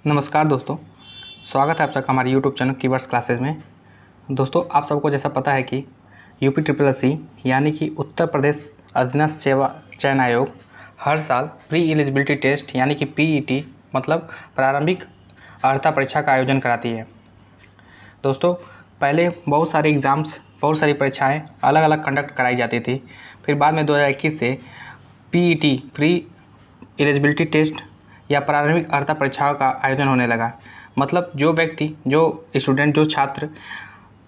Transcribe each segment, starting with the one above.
नमस्कार दोस्तों, स्वागत है आप सबका हमारे यूट्यूब चैनल कीवर्ड्स क्लासेस में। दोस्तों, आप सबको जैसा पता है कि यूपी ट्रिपल एस यानी कि उत्तर प्रदेश अधीनस्थ सेवा चयन आयोग हर साल प्री एलिजिबिलिटी टेस्ट यानी कि पीईटी मतलब प्रारंभिक अर्हता परीक्षा का आयोजन कराती है। दोस्तों, पहले बहुत सारे एग्ज़ाम्स, बहुत सारी परीक्षाएँ अलग अलग कंडक्ट कराई जाती थी। फिर बाद में 2021 से पीईटी प्री एलिजिबिलिटी टेस्ट या प्रारंभिक अर्हता परीक्षाओं का आयोजन होने लगा। मतलब जो व्यक्ति, जो स्टूडेंट, जो छात्र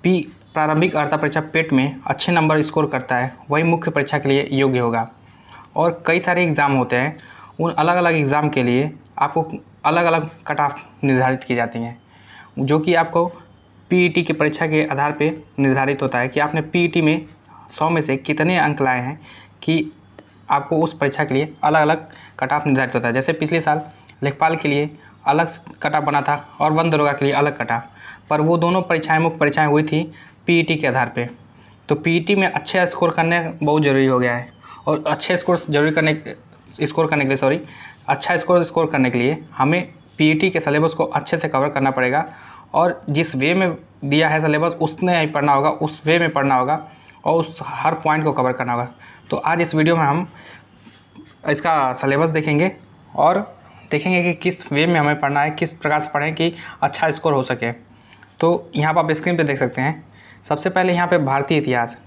प्रारंभिक अर्हता परीक्षा पेट में अच्छे नंबर स्कोर करता है वही मुख्य परीक्षा के लिए योग्य होगा। और कई सारे एग्ज़ाम होते हैं, उन अलग अलग एग्ज़ाम के लिए आपको अलग अलग कट ऑफ निर्धारित की जाती हैं, जो कि आपको पीईटी की परीक्षा के आधार पे निर्धारित होता है कि आपने पीईटी में 100 में से कितने अंक लाए हैं कि आपको उस परीक्षा के लिए अलग अलग कट ऑफ निर्धारित होता है। जैसे पिछले साल लेखपाल के लिए अलग कट ऑफ बना था और वन दरोगा के लिए अलग कट ऑफ, पर वो दोनों परीक्षाएं मुख्य परीक्षाएं हुई थी पीईटी के आधार पे। तो पीईटी में अच्छे स्कोर करने बहुत ज़रूरी हो गया है, और अच्छे स्कोर अच्छा स्कोर करने के लिए हमें पीईटी के सिलेबस को अच्छे से कवर करना पड़ेगा, और जिस वे में दिया है सिलेबस उसने ही पढ़ना होगा, उस वे में पढ़ना होगा और उस हर पॉइंट को कवर करना होगा। तो आज इस वीडियो में हम इसका सिलेबस देखेंगे और देखेंगे कि किस वे में हमें पढ़ना है, किस प्रकार से पढ़ें कि अच्छा स्कोर हो सके। तो यहाँ पर आप स्क्रीन पे देख सकते हैं। सबसे पहले यहाँ पे भारतीय इतिहास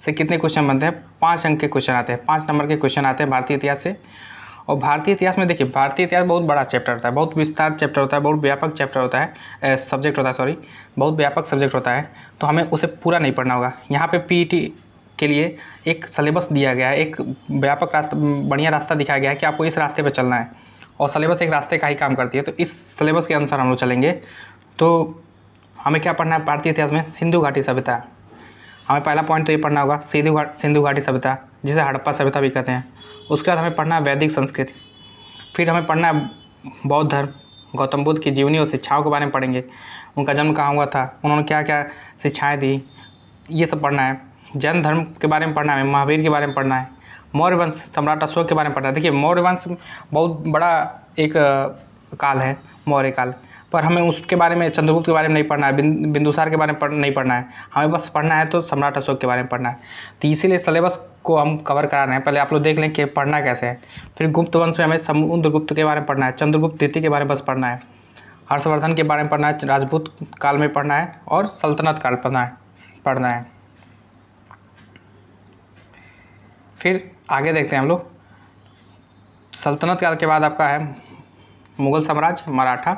से कितने क्वेश्चन बनते हैं? 5 अंक के क्वेश्चन आते हैं, 5 नंबर के क्वेश्चन आते हैं भारतीय इतिहास से। और भारतीय इतिहास में देखिए, भारतीय इतिहास बहुत बड़ा चैप्टर होता है, बहुत विस्तार चैप्टर होता है, बहुत व्यापक चैप्टर होता है, सब्जेक्ट होता है, सॉरी, बहुत व्यापक सब्जेक्ट होता है। तो हमें उसे पूरा नहीं पढ़ना होगा। यहाँ पे पीईटी के लिए एक सिलेबस दिया गया है, एक व्यापक रास्ता, बढ़िया रास्ता दिखाया गया है कि आपको इस रास्ते पर चलना है, और सिलेबस एक रास्ते का ही काम करती है। तो इस सिलेबस के अनुसार हम लोग चलेंगे। तो हमें क्या पढ़ना है भारतीय इतिहास में? सिंधु घाटी सभ्यता। हमें पहला पॉइंट तो ये पढ़ना होगा, सिंधु घाटी सभ्यता, जिसे हड़प्पा सभ्यता भी कहते हैं। उसके बाद हमें पढ़ना है वैदिक संस्कृति। फिर हमें पढ़ना है बौद्ध धर्म, गौतम बुद्ध की जीवनी और शिक्षाओं के बारे में पढ़ेंगे। उनका जन्म कहाँ हुआ था, उन्होंने क्या क्या शिक्षाएँ दी, ये सब पढ़ना है। जैन धर्म के बारे में पढ़ना है, महावीर के बारे में पढ़ना है, मौर्य वंश सम्राट अशोक के बारे में पढ़ना है। देखिए, मौर्य वंश बहुत बड़ा एक काल है, मौर्य काल, पर हमें उसके बारे में, चंद्रगुप्त के बारे में नहीं पढ़ना है, बिंदुसार के बारे में नहीं पढ़ना है। हमें बस पढ़ना है तो सम्राट अशोक के बारे में पढ़ना है। तो इसीलिए सिलेबस को हम कवर करा रहे हैं। पहले आप लोग देख लें कि पढ़ना कैसे है। फिर गुप्त वंश में हमें समुद्रगुप्त के बारे में पढ़ना है, चंद्रगुप्त द्वितीय के बारे में बस पढ़ना है, हर्षवर्धन के बारे में पढ़ना है, राजपूत काल में पढ़ना है, और सल्तनत काल पढ़ना है। फिर आगे देखते हैं हम लोग। सल्तनत काल के बाद आपका है मुगल साम्राज्य, मराठा,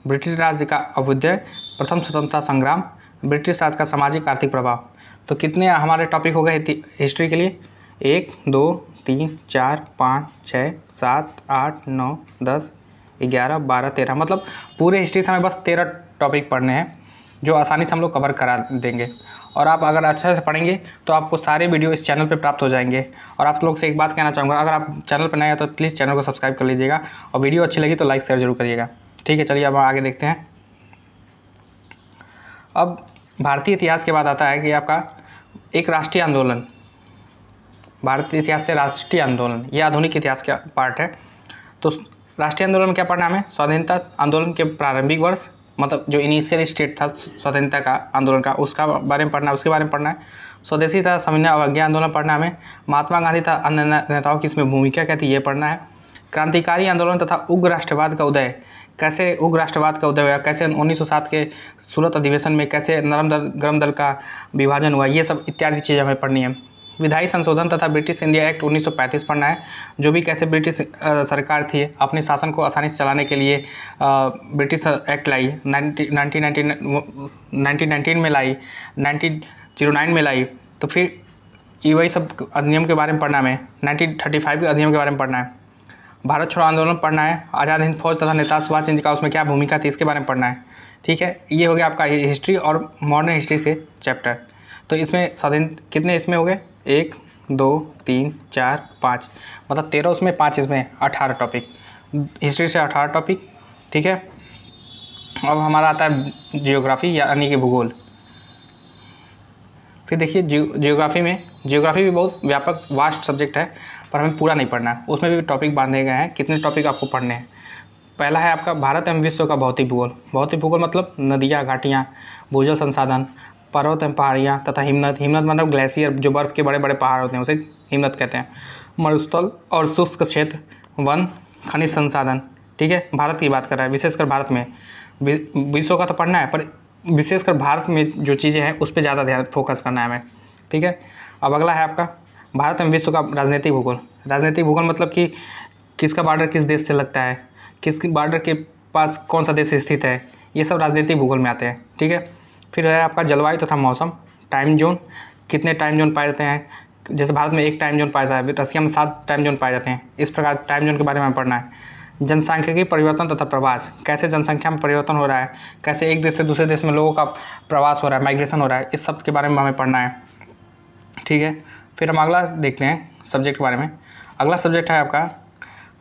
ब्रिटिश राज्य का अभ्युदय, प्रथम स्वतंत्रता संग्राम, ब्रिटिश राज का सामाजिक आर्थिक प्रभाव। तो कितने हमारे टॉपिक हो गए हिस्ट्री के लिए? 1 2 3 4 5 6 7 8 9 10 11 12 13, मतलब पूरे हिस्ट्री से हमें बस 13 टॉपिक पढ़ने हैं, जो आसानी से हम लोग कवर करा देंगे। और आप अगर अच्छे से पढ़ेंगे तो आपको सारे वीडियो इस चैनल पे प्राप्त हो जाएंगे। और आप लोग से एक बात कहना चाहूँगा, अगर आप चैनल पर नए हैं तो प्लीज़ चैनल को सब्सक्राइब कर लीजिएगा, और वीडियो अच्छी लगी तो लाइक शेयर जरूर करिएगा। ठीक है, चलिए अब आगे देखते हैं। अब भारतीय इतिहास के बाद आता है कि आपका एक राष्ट्रीय आंदोलन, भारतीय इतिहास से राष्ट्रीय आंदोलन, ये आधुनिक इतिहास का पार्ट है। तो राष्ट्रीय आंदोलन में क्या पढ़ना है हमें? स्वाधीनता आंदोलन के प्रारंभिक वर्ष, मतलब जो इनिशियल स्टेट था स्वतंत्रता का आंदोलन का, उसका बारे में पढ़ना है, उसके बारे में पढ़ना है। स्वदेशी तथा सविनय अवज्ञा आंदोलन पढ़ना है हमें। महात्मा गांधी तथा अन्य नेताओं की इसमें भूमिका क्या थी, ये पढ़ना है। क्रांतिकारी आंदोलन तथा उग्र राष्ट्रवाद का उदय, कैसे उग्र राष्ट्रवाद का उदय हुआ, कैसे 1907 के सूरत अधिवेशन में कैसे नरम दल गरम दल का विभाजन हुआ, ये सब इत्यादि चीज़ें हमें पढ़नी है। विधायी संशोधन तथा ब्रिटिश इंडिया एक्ट 1935 पढ़ना है, जो भी कैसे ब्रिटिश सरकार थी अपने शासन को आसानी से चलाने के लिए ब्रिटिश एक्ट लाई, 1919 में लाई, 1909 में लाई। तो फिर ये वही सब अधिनियम के बारे में पढ़ना है। 1935 के अधिनियम के बारे में पढ़ना है। भारत छोड़ो आंदोलन पढ़ना है। आज़ाद हिंद फौज तथा नेता सुभाष चंद्र का उसमें क्या भूमिका थी, इसके बारे में पढ़ना है। ठीक है, ये हो गया आपका हिस्ट्री और मॉडर्न हिस्ट्री से चैप्टर। तो इसमें कितने इसमें हो गए? 1 2 3 4 5, मतलब 13 उसमें, 5 इसमें, 18 टॉपिक हिस्ट्री से, 18 टॉपिक। ठीक है, अब हमारा आता है जियोग्राफी यानी कि भूगोल। फिर देखिए जियोग्राफी भी बहुत व्यापक वास्ट सब्जेक्ट है, पर हमें पूरा नहीं पढ़ना है, उसमें भी टॉपिक बांधे गए हैं। कितने टॉपिक आपको पढ़ने हैं? पहला है आपका भारत एवं विश्व का भौतिक भूगोल। भौतिक भूगोल मतलब नदियाँ, घाटियाँ, भूजल संसाधन, पर्वत एवं पहाड़ियाँ तथा हिमनद। हिमनद मतलब ग्लेशियर, जो बर्फ़ के बड़े बड़े पहाड़ होते हैं उसे हिमनद कहते हैं। मरुस्थल और शुष्क क्षेत्र, वन, खनिज संसाधन। ठीक है, भारत की बात कर रहा है, विशेषकर भारत में। विश्व का तो पढ़ना है, पर विशेषकर भारत में जो चीज़ें हैं उस पर ज़्यादा ध्यान फोकस करना है हमें। ठीक है, अब अगला है आपका भारत एवं विश्व का राजनीतिक भूगोल। राजनीतिक भूगोल मतलब कि किसका बॉर्डर किस देश से लगता है, किसकी बॉर्डर के पास कौन सा देश स्थित है, ये सब राजनीतिक भूगोल में आते हैं। ठीक है, फिर है आपका जलवायु तथा मौसम। टाइम जोन, कितने टाइम जोन पाए जाते हैं? जैसे भारत में एक टाइम जोन पाया जाता है, रसिया में 7 टाइम जोन पाए जाते हैं। इस प्रकार टाइम जोन के बारे में पढ़ना है। जनसांख्यिकी परिवर्तन तथा प्रवास, कैसे जनसंख्या में परिवर्तन हो रहा है, कैसे एक देश से दूसरे देश में लोगों का प्रवास हो रहा है, माइग्रेशन हो रहा है, इस सब के बारे में हमें पढ़ना है। ठीक है, फिर हम अगला देखते हैं सब्जेक्ट के बारे में। अगला सब्जेक्ट है आपका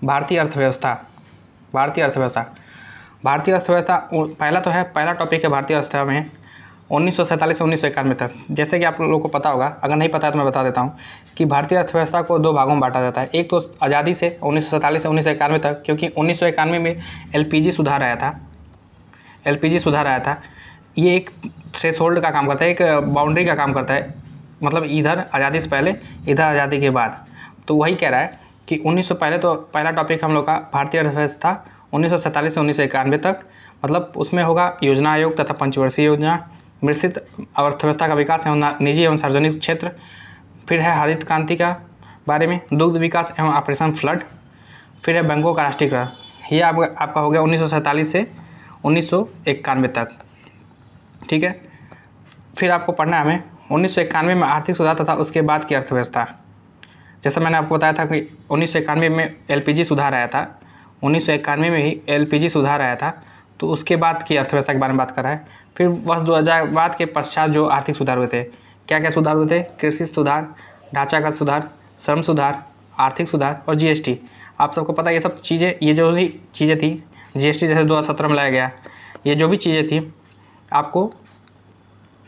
भारतीय अर्थव्यवस्था। भारतीय अर्थव्यवस्था पहला टॉपिक है भारतीय अर्थव्यवस्था में 1947 से 1991 तक। जैसे कि आप लोगों को पता होगा, अगर नहीं पता है तो मैं बता देता हूँ कि भारतीय अर्थव्यवस्था को 2 भागों में बांटा जाता है। एक तो आज़ादी से 1947 से 1991 तक, क्योंकि 1991 में एलपीजी सुधार आया था। ये एक थ्रेशोल्ड का काम करता है, एक बाउंड्री का काम करता है, मतलब इधर आज़ादी से पहले, इधर आज़ादी के बाद। तो वही कह रहा है कि 1900 पहले तो पहला टॉपिक हम लोग का भारतीय अर्थव्यवस्था 1947 से 1991 तक, मतलब उसमें होगा योजना आयोग तथा पंचवर्षीय योजना, मिश्रित अर्थव्यवस्था का विकास एवं निजी एवं सार्वजनिक क्षेत्र। फिर है हरित क्रांति का बारे में, दुग्ध विकास एवं ऑपरेशन फ्लड। फिर है बैंकों का राष्ट्रीयकरण। ये आपका हो गया 1947 से 1991 तक। ठीक है, फिर आपको पढ़ना है हमें 1991 में आर्थिक सुधार तथा उसके बाद की अर्थव्यवस्था। जैसा मैंने आपको बताया था कि 1991 में एलपीजी सुधार आया था, 1991 में ही एलपीजी सुधार आया था, तो उसके बाद की अर्थव्यवस्था के बारे में बात कर रहा है। फिर वर्ष 2000 बाद के पश्चात जो आर्थिक सुधार हुए थे, क्या क्या सुधार हुए थे? कृषि सुधार, ढांचागत सुधार, श्रम सुधार, आर्थिक सुधार और जीएसटी। आप सबको पता है ये सब चीज़ें, ये जो भी चीज़ें थी, जीएसटी जैसे 2017 में लाया गया, ये जो भी चीज़ें थी आपको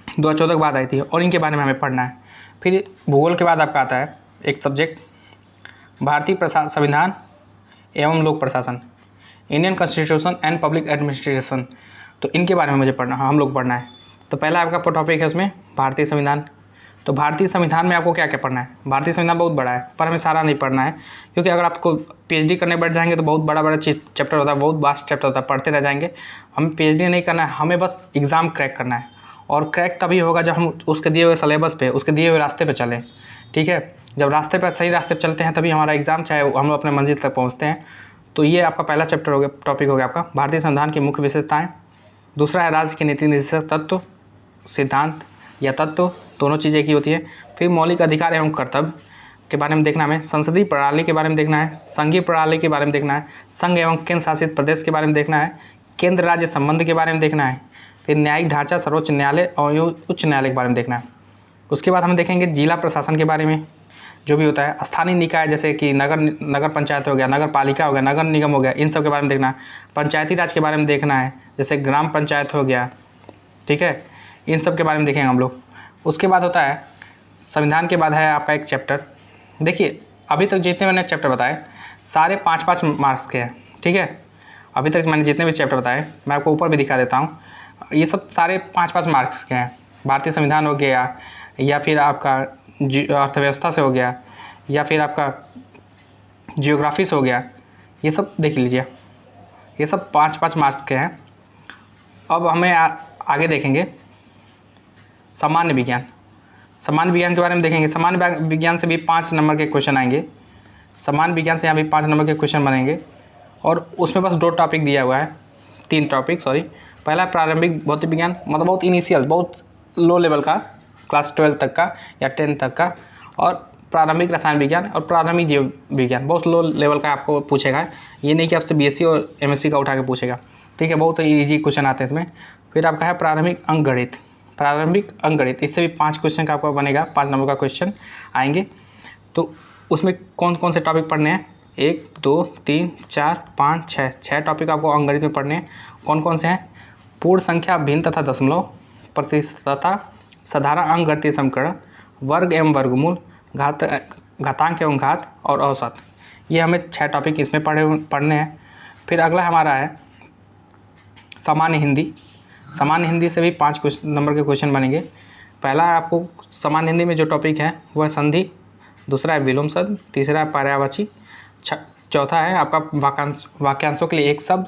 2014 के बाद आई थी, और इनके बारे में हमें पढ़ना है। फिर भूगोल के बाद आपका आता है एक सब्जेक्ट भारतीय संविधान एवं लोक प्रशासन, Indian constitution and public administration. तो इनके बारे में हम लोग पढ़ना है। तो पहला आपका टॉपिक है उसमें भारतीय संविधान। तो भारतीय संविधान में आपको क्या क्या पढ़ना है? भारतीय संविधान बहुत बड़ा है, पर हमें सारा नहीं पढ़ना है, क्योंकि अगर आपको पीएचडी करने बैठ जाएंगे तो बहुत बड़ा चैप्टर होता है, बहुत वास्ट चैप्टर होता है, पढ़ते रह जाएंगे। हमें पीएचडी नहीं करना है, हमें बस एग्ज़ाम क्रैक करना है, और क्रैक तभी होगा जब हम उसके दिए हुए सिलेबस पे, उसके दिए हुए रास्ते पे चलें। ठीक है, जब सही रास्ते पे चलते हैं तभी हमारा एग्ज़ाम, चाहे हम लोग अपने मंजिल तक पहुँचते हैं। तो ये आपका पहला चैप्टर हो गया, टॉपिक हो गया आपका भारतीय संविधान की मुख्य विशेषताएँ। दूसरा है राज्य की नीति निर्देशक तत्व, सिद्धांत या तत्व, दोनों चीज़ें की होती है। फिर मौलिक अधिकार एवं कर्तव्य के बारे में देखना है हमें, संसदीय प्रणाली के बारे में देखना है, संघीय प्रणाली के बारे में देखना है, संघ एवं केंद्र शासित प्रदेश के बारे में देखना है, केंद्र राज्य संबंध के बारे में देखना है, फिर न्यायिक ढांचा, सर्वोच्च न्यायालय और उच्च न्यायालय के बारे में देखना है। उसके बाद हम देखेंगे जिला प्रशासन के बारे में, जो भी होता है, स्थानीय निकाय जैसे कि नगर पंचायत हो गया, नगर पालिका हो गया, नगर निगम हो गया, इन सब के बारे में देखना है। पंचायती राज के बारे में देखना है, जैसे ग्राम पंचायत हो गया। ठीक है, इन सब के बारे में देखेंगे हम लोग। उसके बाद होता है संविधान के बाद है आपका एक चैप्टर। देखिए अभी तक जितने मैंने चैप्टर बताए सारे 5-5 मार्क्स के हैं। ठीक है, अभी तक मैंने जितने भी चैप्टर बताए मैं आपको ऊपर भी दिखा देता हूँ, ये सब सारे 5-5 मार्क्स के हैं। भारतीय संविधान हो गया, या फिर आपका अर्थव्यवस्था से हो गया, या फिर आपका जियोग्राफी से हो गया, ये सब देख लीजिए, ये सब 5-5 मार्क्स के हैं। अब हमें आगे देखेंगे सामान्य विज्ञान। सामान्य विज्ञान के बारे में देखेंगे। सामान्य विज्ञान से भी 5 नंबर के क्वेश्चन आएंगे। सामान्य विज्ञान से यहाँ भी 5 नंबर के क्वेश्चन बनेंगे, और उसमें बस 2 टॉपिक दिया हुआ है, 3 टॉपिक सॉरी। पहला प्रारंभिक भौतिक विज्ञान, मतलब बहुत इनिशियल, बहुत लो लेवल का, क्लास 12 तक का या 10 तक का, और प्रारंभिक रसायन विज्ञान और प्रारंभिक जीव विज्ञान, बहुत लो लेवल का आपको पूछेगा। ये नहीं कि आपसे बीएससी और एमएससी का उठा के पूछेगा। ठीक है, बहुत ईजी क्वेश्चन आते हैं इसमें। फिर आपका है प्रारंभिक अंकगणित। प्रारंभिक अंकगणित, इससे भी 5 क्वेश्चन का आपको बनेगा, 5 नंबर का क्वेश्चन आएंगे। तो उसमें कौन कौन से टॉपिक पढ़ने हैं? 1 2 3 4 5 6 टॉपिक आपको अंकगणित में पढ़ने हैं। कौन कौन से हैं? पूर्ण संख्या, भिन्न तथा दशमलव, प्रतिशतता, साधारण अंक गणितीय समीकरण, वर्ग एवं वर्गमूल, घातांक एवं घात और औसत। ये हमें 6 टॉपिक इसमें पढ़ने हैं। फिर अगला हमारा है सामान्य हिंदी। सामान्य हिंदी से भी 5 नंबर के क्वेश्चन बनेंगे। पहला आपको सामान्य हिंदी में जो टॉपिक है वो है संधि, दूसरा है विलोम शब्द, तीसरा है पर्यायवाची, चौथा है आपका वाक्यांशों के लिए एक शब्द,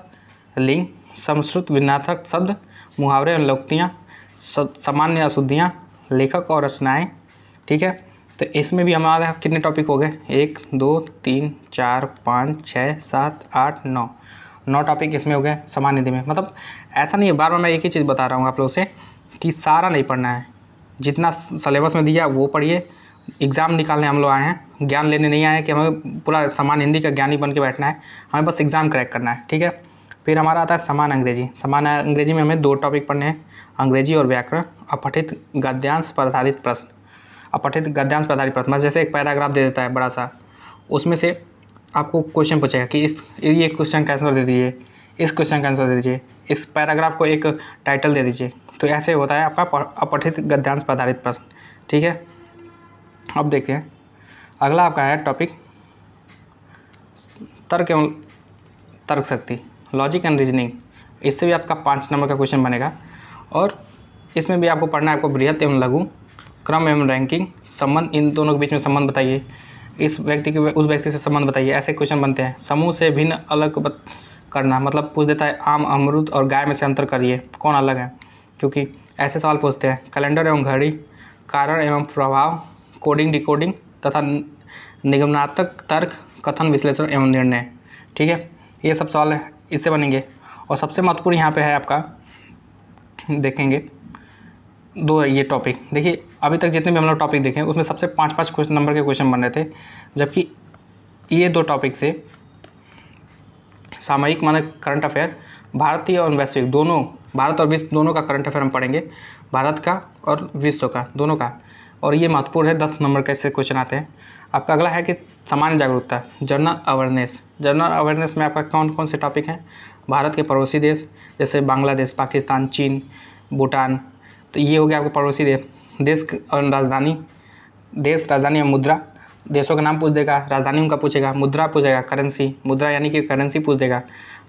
लिंग, समश्रुत विन्यार्थक शब्द, मुहावरे और लोकोक्तियाँ, सामान्य अशुद्धियाँ, लेखक और रचनाएँ। ठीक है, तो इसमें भी हमारा कितने टॉपिक हो गए? 1 2 3 4 5 6 7 8 9 टॉपिक इसमें हो गए सामान्य हिंदी में। मतलब ऐसा नहीं है, बार बार मैं एक ही चीज़ बता रहा हूँ आप लोगों से कि सारा नहीं पढ़ना है, जितना सिलेबस में दिया वो पढ़िए। एग्ज़ाम निकालने हम लोग आए हैं, ज्ञान लेने नहीं आए हैं कि हमें पूरा सामान्य हिंदी का ज्ञानी बन के बैठना है, हमें बस एग्ज़ाम क्रैक करना है। ठीक है, फिर हमारा आता है सामान्य अंग्रेजी। सामान्य अंग्रेजी में हमें 2 टॉपिक पढ़ने हैं, अंग्रेजी और व्याकरण, अपठित गद्यांश पर आधारित प्रश्न। अपठित गद्यांश पर आधारित प्रश्न जैसे एक पैराग्राफ दे देता है बड़ा सा, उसमें से आपको क्वेश्चन पूछेगा कि ये क्वेश्चन का आंसर दे दीजिए, इस क्वेश्चन का आंसर दे दीजिए, इस पैराग्राफ को एक टाइटल दे दीजिए। तो ऐसे होता है आपका अपठित गद्यांश पर आधारित प्रश्न। ठीक है, अब देखते हैं अगला आपका है टॉपिक तर्क एवं तर्क शक्ति, लॉजिक एंड रीजनिंग। इससे भी आपका 5 नंबर का क्वेश्चन बनेगा और इसमें भी आपको पढ़ना है आपको बृहत एवं लघु, क्रम एवं रैंकिंग, संबंध, इन दोनों के बीच में संबंध बताइए, इस व्यक्ति के उस व्यक्ति से संबंध बताइए। ऐसे क्वेश्चन बनते हैं। समूह से भिन्न अलग करना, मतलब पूछ देता है आम, अमरूद और गाय में से अंतर करिए, कौन अलग है, क्योंकि ऐसे सवाल पूछते हैं। कैलेंडर एवं घड़ी, कारण एवं प्रभाव, कोडिंग डिकोडिंग तथा निगमनात्मक तर्क, कथन विश्लेषण एवं निर्णय। ठीक है, ये सब सवाल इससे बनेंगे। और सबसे महत्वपूर्ण यहाँ पे है आपका, देखेंगे 2 है ये टॉपिक। देखिए अभी तक जितने भी हम लोग टॉपिक देखें उसमें सबसे 5-5 नंबर के क्वेश्चन बन रहे थे, जबकि ये 2 टॉपिक से सामयिक माने करंट अफेयर, भारतीय और वैश्विक दोनों, भारत और विश्व दोनों का करंट अफेयर हम पढ़ेंगे, भारत का और विश्व का दोनों का। और ये महत्वपूर्ण है, 10 नंबर के ऐसे क्वेश्चन आते हैं। आपका अगला है कि सामान्य जागरूकता, जनरल अवेयरनेस। जनरल अवेयरनेस में आपका कौन कौन से टॉपिक हैं? भारत के पड़ोसी देश जैसे बांग्लादेश, पाकिस्तान, चीन, भूटान, तो ये हो गया आपको पड़ोसी देश और राजधानी, देश, राजधानी और मुद्रा, देशों का नाम पूछ देगा, राजधानी उनका पूछेगा, मुद्रा पूछेगा, करेंसी, मुद्रा यानी कि करेंसी पूछ देगा,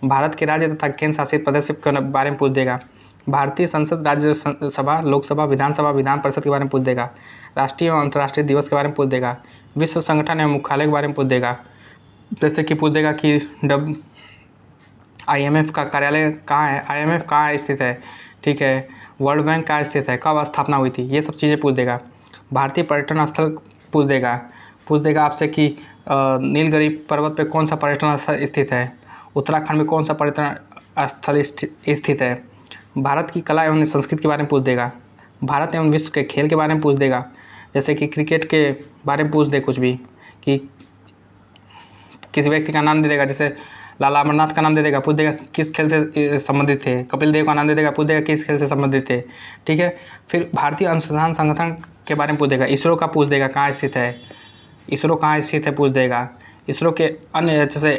भारत के राज्य तथा केंद्र शासित प्रदेश के बारे में पूछ देगा, भारतीय संसद, राज्य सभा, लोकसभा, विधानसभा, विधान परिषद के बारे में पूछ देगा, राष्ट्रीय और अंतर्राष्ट्रीय दिवस के बारे में पूछ देगा, विश्व संगठन एवं मुख्यालय के बारे में पूछ देगा, जैसे कि पूछ देगा कि IMF का कार्यालय कहाँ है, IMF कहाँ स्थित है, ठीक है, वर्ल्ड बैंक कहाँ स्थित है, कब स्थापना हुई थी, ये सब चीज़ें पूछ देगा। भारतीय पर्यटन स्थल पूछ देगा आपसे कि नीलगिरी पर्वत पे कौन सा पर्यटन स्थल स्थित है, उत्तराखंड में कौन सा पर्यटन स्थल स्थित है, भारत की कला एवं संस्कृति के बारे में पूछ देगा, भारत एवं विश्व के खेल के बारे में पूछ देगा, जैसे कि क्रिकेट के बारे में पूछ दे कुछ भी, कि किसी व्यक्ति का नाम दे देगा, जैसे लाला अमरनाथ का नाम दे देगा, पूछ देगा किस खेल से संबंधित थे, कपिल देव का नाम दे देगा, पूछ देगा किस खेल से संबंधित थे। ठीक है, फिर भारतीय अनुसंधान संगठन के बारे में पूछ देगा, इसरो का पूछ देगा कहाँ स्थित है, इसरो कहाँ स्थित है पूछ देगा, इसरो के अन्य जैसे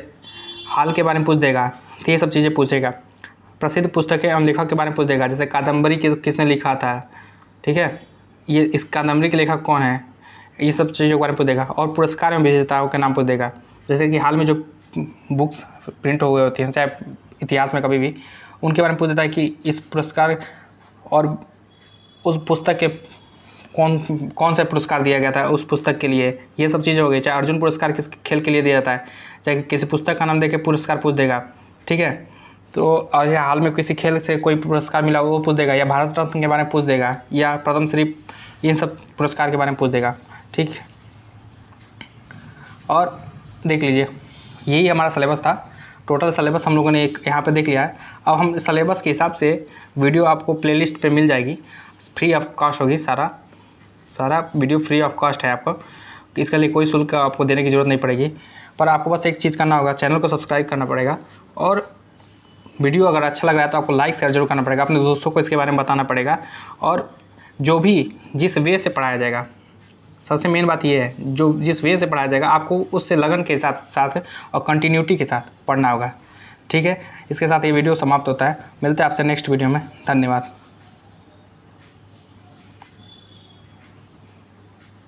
हाल के बारे में पूछ देगा, तो ये सब चीज़ें पूछेगा। प्रसिद्ध पुस्तकें एवं लेखक के बारे में पूछ देगा, जैसे कादम्बरी किसने लिखा था, ठीक है, ये इस कादम्बरी के लेखक कौन है, ये सब चीज़ों के बारे में पूछ देगा। और पुरस्कार एवं विजेताओं के नाम पूछ देगा, जैसे कि हाल में जो बुक्स प्रिंट हो गए होती हैं, चाहे इतिहास में कभी भी, उनके बारे में पूछ देता है कि इस पुरस्कार और उस पुस्तक के कौन सा पुरस्कार दिया गया था उस पुस्तक के लिए, ये सब चीज़ें हो गई। चाहे अर्जुन पुरस्कार किस खेल के लिए दिया जाता है, चाहे किसी पुस्तक का नाम दे के पुरस्कार पूछ देगा। ठीक है, तो और या हाल में किसी खेल से कोई पुरस्कार मिला वो पूछ देगा, या भारत रत्न के बारे में पूछ देगा, या प्रथम श्री, इन सब पुरस्कार के बारे में पूछ देगा। ठीक, और देख लीजिए यही हमारा सिलेबस था। टोटल सिलेबस हम लोगों ने एक यहाँ पे देख लिया है। अब हम सिलेबस के हिसाब से वीडियो आपको प्लेलिस्ट पे मिल जाएगी, फ्री ऑफ कॉस्ट होगी, सारा वीडियो फ्री ऑफ कॉस्ट है आपको, इसके लिए कोई शुल्क आपको देने की ज़रूरत नहीं पड़ेगी। पर आपको बस एक चीज़ करना होगा, चैनल को सब्सक्राइब करना पड़ेगा, और वीडियो अगर अच्छा लग रहा है तो आपको लाइक शेयर जरूर करना पड़ेगा, अपने दोस्तों को इसके बारे में बताना पड़ेगा। और जो भी जिस वे से पढ़ाया जाएगा, सबसे मेन बात ये है, जो जिस वे से पढ़ाया जाएगा आपको उससे लगन के साथ और कंटिन्यूटी के साथ पढ़ना होगा। ठीक है, इसके साथ ये वीडियो समाप्त होता है। मिलते हैं आपसे नेक्स्ट वीडियो में। धन्यवाद।